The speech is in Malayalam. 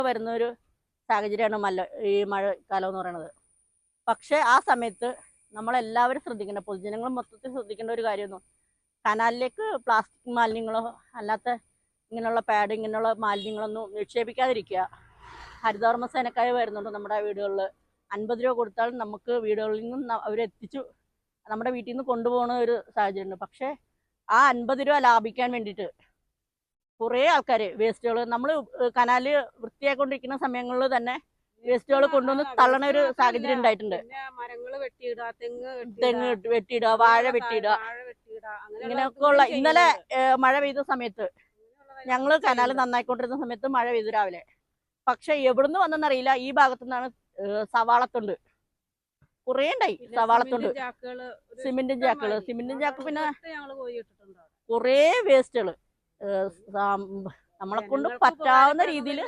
വരുന്ന ഒരു സാഹചര്യമാണ് ഈ മഴക്കാലം എന്ന് പറയുന്നത്. പക്ഷെ ആ സമയത്ത് നമ്മളെല്ലാവരും ശ്രദ്ധിക്കേണ്ട, പൊതുജനങ്ങൾ മൊത്തത്തിൽ ശ്രദ്ധിക്കേണ്ട ഒരു കാര്യമൊന്നും, കനാലിലേക്ക് പ്ലാസ്റ്റിക് മാലിന്യങ്ങളോ അല്ലാത്ത ഇങ്ങനെയുള്ള പാഡ് ഇങ്ങനെയുള്ള മാലിന്യങ്ങളൊന്നും നിക്ഷേപിക്കാതിരിക്കുക. ഹരിതകർമ്മ സേനക്കാർ വരുന്നുണ്ട് നമ്മുടെ വീടുകളിൽ. 50 രൂപ കൊടുത്താൽ നമുക്ക് വീടുകളിൽ നിന്നും അവരെത്തിച്ചു നമ്മുടെ വീട്ടിൽ നിന്ന് കൊണ്ടുപോകുന്ന ഒരു സാഹചര്യമുണ്ട്. പക്ഷേ ആ 50 രൂപ ലാഭിക്കാൻ വേണ്ടിയിട്ട് കുറേ ആൾക്കാർ വേസ്റ്റുകൾ, നമ്മൾ കനാല് വൃത്തിയായിക്കൊണ്ടിരിക്കുന്ന സമയങ്ങളിൽ തന്നെ വേസ്റ്റുകൾ കൊണ്ടുവന്ന് തള്ളണ ഒരു സാഹചര്യം ഉണ്ടായിട്ടുണ്ട്. തെങ്ങ് വെട്ടിയിടുക, വാഴ വെട്ടിയിടുക, ഇങ്ങനെയൊക്കെ ഉള്ള. ഇന്നലെ മഴ പെയ്ത സമയത്ത് ഞങ്ങൾ കനാല് നന്നായിക്കൊണ്ടിരുന്ന സമയത്ത് മഴ പെയ്തു രാവിലെ. പക്ഷെ എവിടുന്ന് വന്നെന്നറിയില്ല, ഈ ഭാഗത്തു നിന്നാണ് സവാളത്തുണ്ട് കുറേ ഉണ്ടായി. സവാളത്തുണ്ട്, സിമെന്റും ചാക്ക്, പിന്നെ കുറേ വേസ്റ്റുകൾ നമ്മളെ കൊണ്ട് പറ്റാവുന്ന രീതിയിൽ